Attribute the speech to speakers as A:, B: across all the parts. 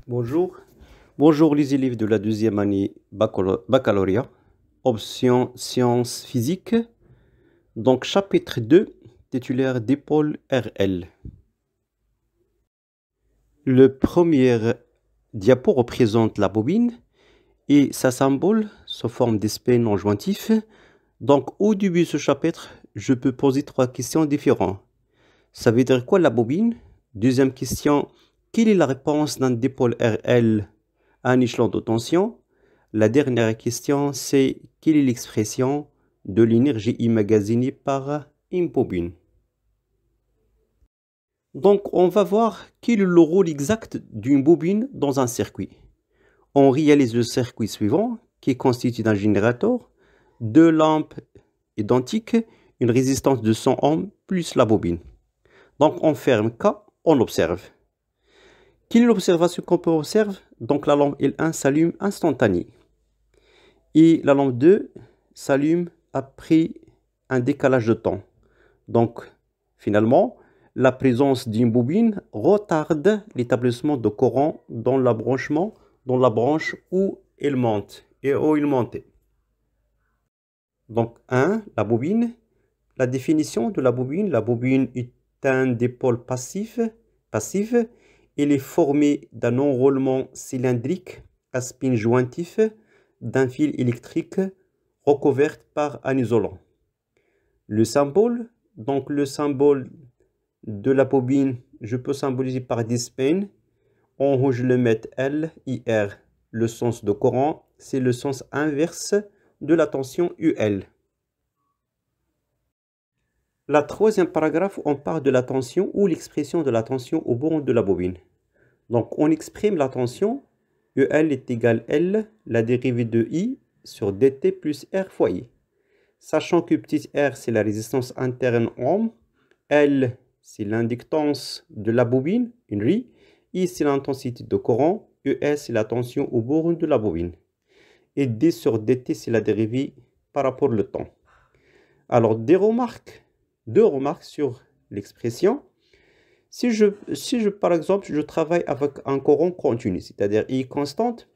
A: Bonjour. Bonjour les élèves de la deuxième année baccalauréat, option sciences physiques. Donc chapitre 2, titulaire d'épaule RL. Le premier diapo représente la bobine et sa symbole sous forme d'espène non jointif. Donc au début de ce chapitre, je peux poser 3 questions différentes. Ça veut dire quoi la bobine? Deuxième question, quelle est la réponse d'un dipôle RL à un échelon de tension? La dernière question, c'est quelle est l'expression de l'énergie emmagasinée par une bobine? Donc, on va voir quel est le rôle exact d'une bobine dans un circuit. On réalise le circuit suivant, qui est constitué d'un générateur, 2 lampes identiques, une résistance de 100 ohms plus la bobine. Donc, on ferme K, on observe. Quelle est l'observation qu'on peut observer? Donc, la lampe L1 s'allume instantanément. Et la lampe 2 s'allume après un décalage de temps. Donc, finalement, la présence d'une bobine retarde l'établissement de courant dans l'embranchement, dans la branche où il monte et où il montait. Donc, 1, la bobine. La définition de la bobine est un dipôle passif. Il est formé d'un enroulement cylindrique à spin jointif d'un fil électrique recouvert par un isolant. Le symbole, donc le symbole de la bobine, je peux symboliser par des spins. En haut, je le mets L, I, R. Le sens de courant, c'est le sens inverse de la tension UL. La troisième paragraphe, on parle de la tension ou l'expression de la tension au bord de la bobine. Donc, on exprime la tension. EL est égal L, la dérivée de I sur dt plus R fois I. Sachant que petit r, c'est la résistance interne ohm. L, c'est l'inductance de la bobine, une rie. I, c'est l'intensité de courant. ES, c'est la tension au bord de la bobine. Et D sur dt, c'est la dérivée par rapport au temps. Alors, deux remarques sur l'expression. Si par exemple, je travaille avec un courant continu, c'est-à-dire I constante,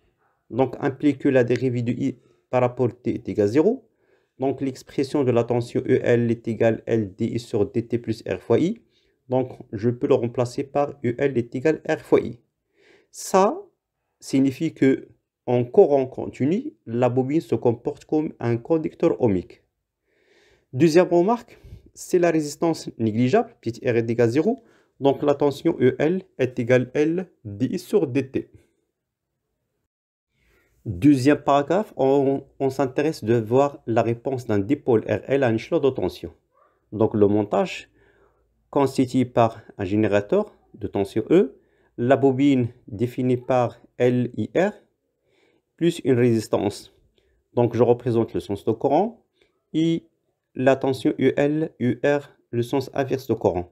A: donc implique que la dérivée de I par rapport à T est égale à 0. Donc l'expression de la tension EL est égale LDI sur dt plus R fois I. Donc je peux le remplacer par EL est égal R fois I. Ça signifie que en courant continu, la bobine se comporte comme un conducteur ohmique. Deuxième remarque, c'est la résistance négligeable, petit r est égal à 0. Donc la tension EL est égale L dI sur dt. Deuxième paragraphe, on s'intéresse de voir la réponse d'un dipôle RL à un échelon de tension. Donc le montage constitué par un générateur de tension E, la bobine définie par LIR, plus une résistance. Donc je représente le sens de courant et la tension UL, UR, le sens inverse de courant.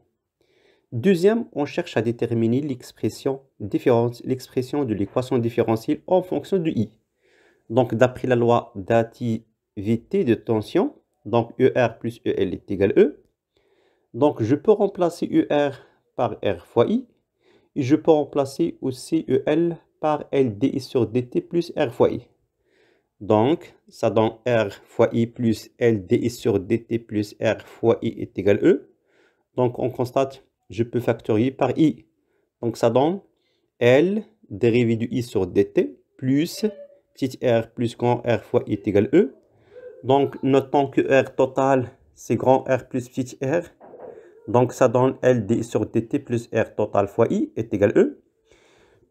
A: Deuxième, on cherche à déterminer l'expression de l'équation différentielle en fonction de I. Donc, d'après la loi d'additivité de tension, donc ER plus EL est égal à E. Donc, je peux remplacer ER par R fois I. Et je peux remplacer aussi EL par LDI sur dt plus R fois I. Donc, ça donne R fois I plus LDI sur dt plus R fois I est égal à E. Donc, on constate, je peux factoriser par I. Donc, ça donne L dérivée du I sur dt plus petit r plus grand R fois I est égal à E. Donc, notons que R total, c'est grand R plus petit r. Donc, ça donne L d sur dt plus R total fois I est égal à E.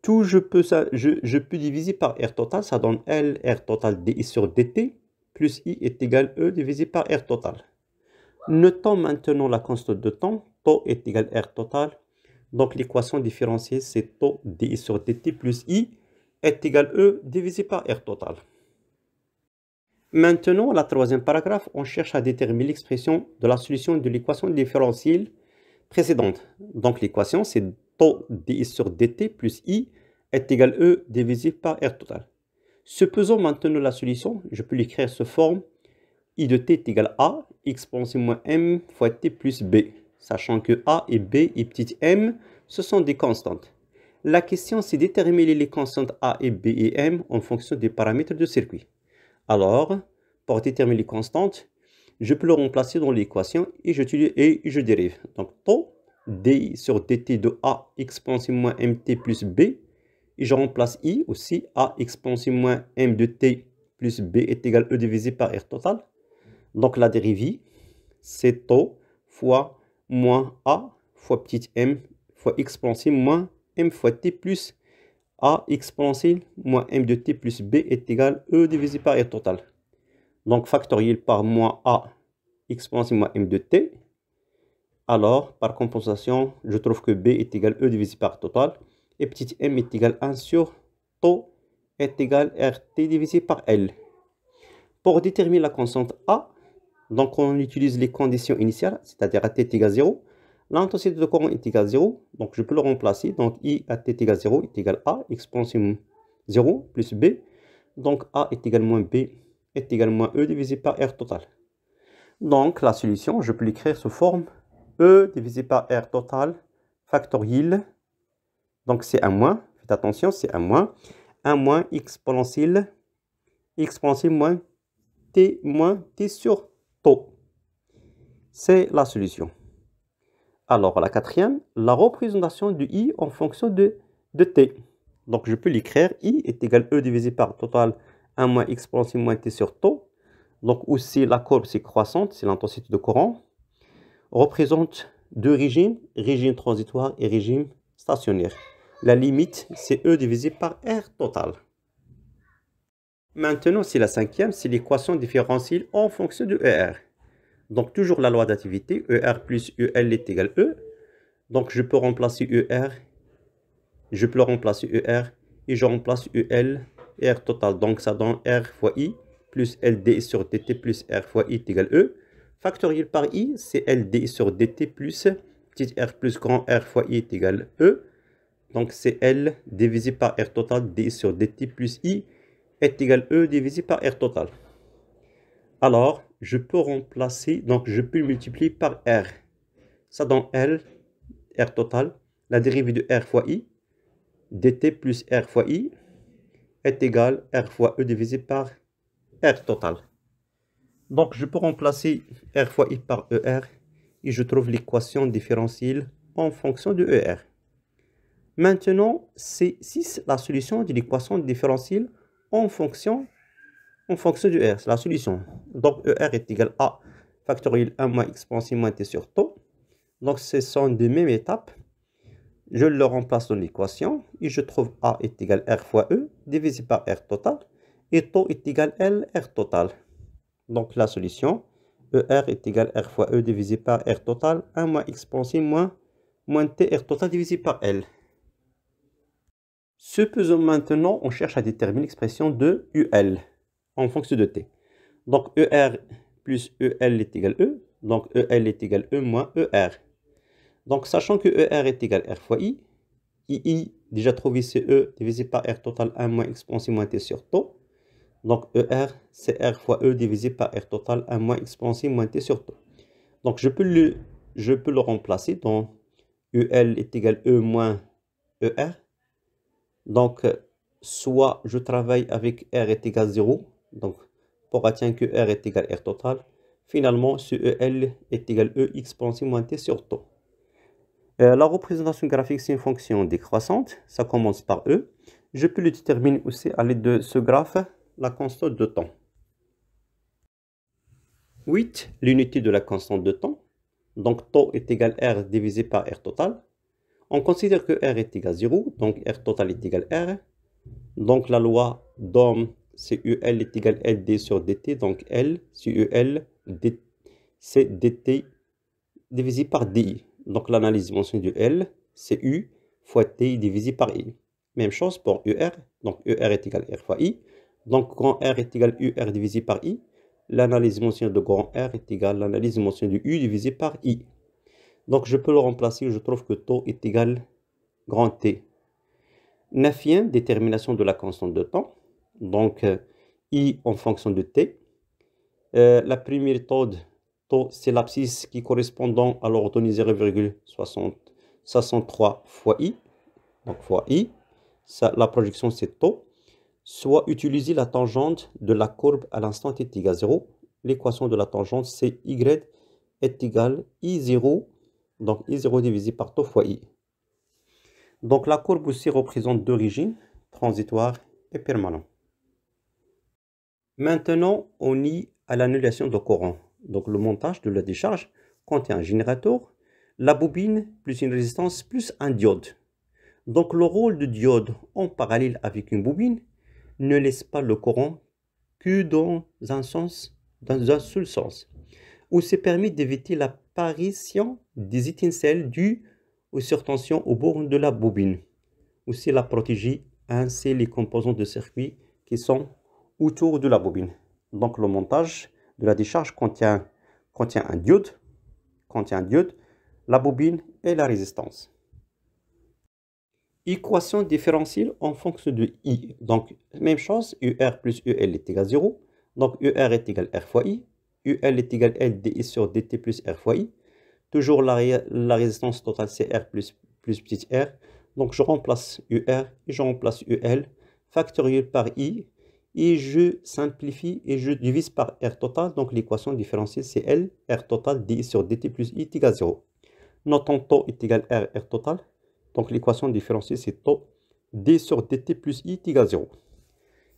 A: Tout, je peux diviser par R total, ça donne L R total di sur dt plus I est égal à E divisé par R total. Notons maintenant la constante de temps, τ est égal à R total. Donc, l'équation différentielle, c'est τ di sur dt plus I est égal à E divisé par R total. Maintenant, la troisième paragraphe, on cherche à déterminer l'expression de la solution de l'équation différentielle précédente. Donc, l'équation, c'est τ di sur dt plus I est égal à E divisé par R total. Supposons maintenant la solution, je peux l'écrire sous forme I de t est égal à A, exponentielle moins m fois t plus b. Sachant que A et b et petit m, ce sont des constantes. La question, c'est déterminer les constantes A et B et M en fonction des paramètres du circuit. Alors, pour déterminer les constantes, je peux le remplacer dans l'équation et je dérive. Donc, taux di sur dt de A exponentielle moins mt plus B. Et je remplace I aussi, A exponentielle moins m de t plus B est égal E divisé par R total. Donc, la dérivée, c'est taux fois moins A fois petit m fois exponentielle moins m fois t plus A exponentielle moins m de t plus B est égal E divisé par R total. Donc, factoriel par moins A exponentielle moins m de t. Alors, par compensation, je trouve que B est égal E divisé par R total. Et petit m est égal 1 sur taux est égal RT divisé par L. Pour déterminer la constante A, donc on utilise les conditions initiales, c'est-à-dire à t est égal à 0. L'intensité de courant est égale à 0, donc je peux le remplacer. Donc I à t est égal à 0 est égal à A exponentielle 0 plus B. Donc A est égal à moins B est égal à moins E divisé par R total. Donc la solution, je peux l'écrire sous forme E divisé par R total factoriel. Donc c'est un moins, faites attention, c'est un moins exponentielle moins t sur taux. C'est la solution. Alors, la quatrième, la représentation de I en fonction de t. Donc, je peux l'écrire. I est égal à E divisé par total 1 moins exponentielle moins t sur taux. Donc, aussi, la courbe, c'est croissante, c'est l'intensité de courant. Représente deux régimes, régime transitoire et régime stationnaire. La limite, c'est E divisé par R total. Maintenant, c'est la cinquième, c'est l'équation différentielle en fonction de ER. Donc, toujours la loi d'activité, ER plus EL est égal à E. Donc, je peux remplacer ER, et je remplace EL et R total. Donc, ça donne R fois I plus LD sur dt plus R fois I est égal à E. Factoriel par I, c'est LD sur dt plus petit r plus grand R fois I est égal à E. Donc, c'est L divisé par R total, D sur dt plus I est égal à E divisé par R total. Alors, je peux remplacer, donc je peux multiplier par R. Ça donne L, R total, la dérivée de R fois I, dt plus R fois I, est égal à R fois E divisé par R total. Donc, je peux remplacer R fois I par ER, et je trouve l'équation différentielle en fonction de ER. Maintenant, c'est 6 la solution de l'équation différentielle en fonction de R, c'est la solution. Donc, ER est égal à factoriel 1 moins exponentielle moins t sur taux. Donc, ce sont des mêmes étapes. Je le remplace dans l'équation et je trouve A est égal à R fois E divisé par R total. Et taux est égal à L, R total. Donc, la solution, ER est égal à R fois E divisé par R total, 1 moins exponentielle moins t R total divisé par L. Supposons maintenant, on cherche à déterminer l'expression de UL en fonction de t. Donc, ER plus EL est égal à E. Donc, EL est égal à E moins ER. Donc, sachant que ER est égal à R fois I, I déjà trouvé c'est E divisé par R total 1 moins exponentielle moins t sur taux. Donc, ER, c'est R fois E divisé par R total 1 moins exponentielle moins t sur taux. Donc, je peux le remplacer dans EL est égal à E moins ER. Donc, soit je travaille avec R est égal à 0. Donc, pour atteindre que R est égal à R total. Finalement, ce EL est égal à E exponentielle moins t sur taux. La représentation graphique, c'est une fonction décroissante. Ça commence par E. Je peux le déterminer aussi à l'aide de ce graphe, la constante de temps. 8, l'unité de la constante de temps. Donc, taux est égal à R divisé par R total. On considère que R est égal à 0. Donc, R total est égal à R. Donc, la loi d'Ohm, c'est UL est égal à LD sur dt. Donc, L, c'est UL, c'est dt divisé par di. Donc, l'analyse dimension du L, c'est U fois T divisé par I. Même chose pour UR. Donc, UR est égal à R fois I. Donc, grand R est égal à UR divisé par I. L'analyse dimension de grand R est égal à l'analyse dimension de U divisé par I. Donc, je peux le remplacer. Je trouve que taux est égal à grand T. 9e, détermination de la constante de temps. Donc, I en fonction de T. La première méthode, c'est l'abscisse qui correspondant à l'ordonnée 0,63 fois I. donc fois I, ça, la projection c'est tau, soit utiliser la tangente de la courbe à l'instant t est égal à 0. L'équation de la tangente c'est y est égal à I0, donc I0 divisé par tau fois I. Donc la courbe aussi représente deux régimes, transitoire et permanent. Maintenant, on y à l'annulation de courant. Donc le montage de la décharge contient un générateur, la bobine plus une résistance plus un diode. Donc le rôle de diode en parallèle avec une bobine ne laisse pas le courant que dans un seul sens, où c'est permis d'éviter l'apparition des étincelles dues aux surtensions aux bornes de la bobine. Aussi la protéger ainsi les composants de circuit qui sont autour de la bobine. Donc le montage de la décharge contient un diode, la bobine et la résistance. Équation différentielle en fonction de I. Donc même chose, UR plus UL est égal à 0. Donc UR est égal à R fois I. UL est égal à LDI sur DT plus R fois I. Toujours la résistance totale c'est R plus petit r. Donc je remplace UR et je remplace UL, factoriel par I. Et je simplifie et je divise par R total. Donc l'équation différentielle c'est L, R total, DI sur DT plus I est égal à 0. Notons tau est égal à R total. Donc l'équation différentielle c'est tau D sur DT plus I est égal à 0.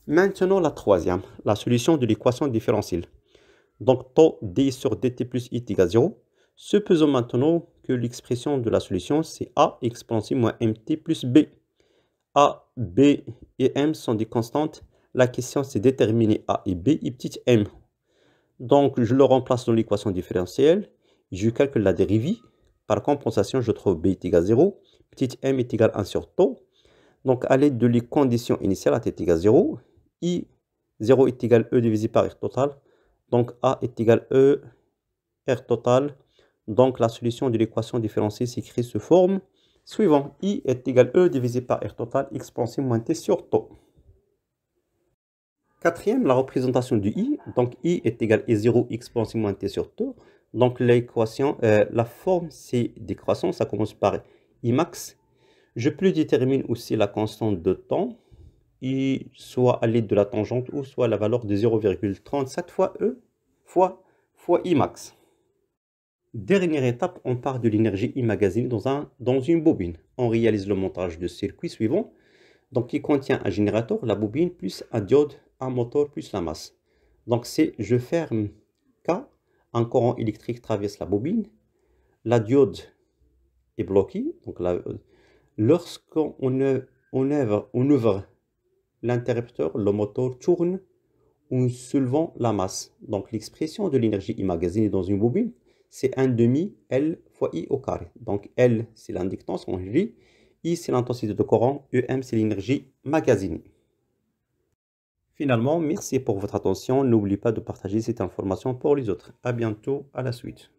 A: Maintenant la troisième, la solution de l'équation différentielle. Donc tau D sur DT plus I est égal à 0. Supposons maintenant que l'expression de la solution c'est A exponentielle moins MT plus B. A, B et M sont des constantes. La question c'est déterminer A et B et petit m. Donc je le remplace dans l'équation différentielle. Je calcule la dérivée. Par compensation, je trouve B est égal à 0. Petit m est égal à 1 sur tau. Donc à l'aide de les conditions initiales, A est égal à 0. I0 est égal à E divisé par R total. Donc A est égal à E, R total. Donc la solution de l'équation différentielle s'écrit sous forme suivante. I est égal à E divisé par R total exponentielle moins T sur tau. Quatrième, la représentation du I. Donc I est égal à 0 exponentielle moins T sur tau. Donc l'équation, la forme c'est décroissant, ça commence par I max. Je peux déterminer aussi la constante de temps, I soit à l'aide de la tangente ou soit la valeur de 0,37 fois E fois I max. Dernière étape, on part de l'énergie emmagasinée dans une bobine. On réalise le montage de circuit suivant, donc qui contient un générateur, la bobine, plus un diode, un moteur, plus la masse. Donc c'est, je ferme K, un courant électrique traverse la bobine, la diode est bloquée, donc lorsqu'on ouvre l'interrupteur, le moteur tourne en soulevant la masse. Donc l'expression de l'énergie emmagasinée dans une bobine, c'est 1/2 L fois I au carré. Donc L, c'est l'inductance en J. I, c'est l'intensité de courant. EM, c'est l'énergie magasinée. Finalement, merci pour votre attention. N'oubliez pas de partager cette information pour les autres. À bientôt, à la suite.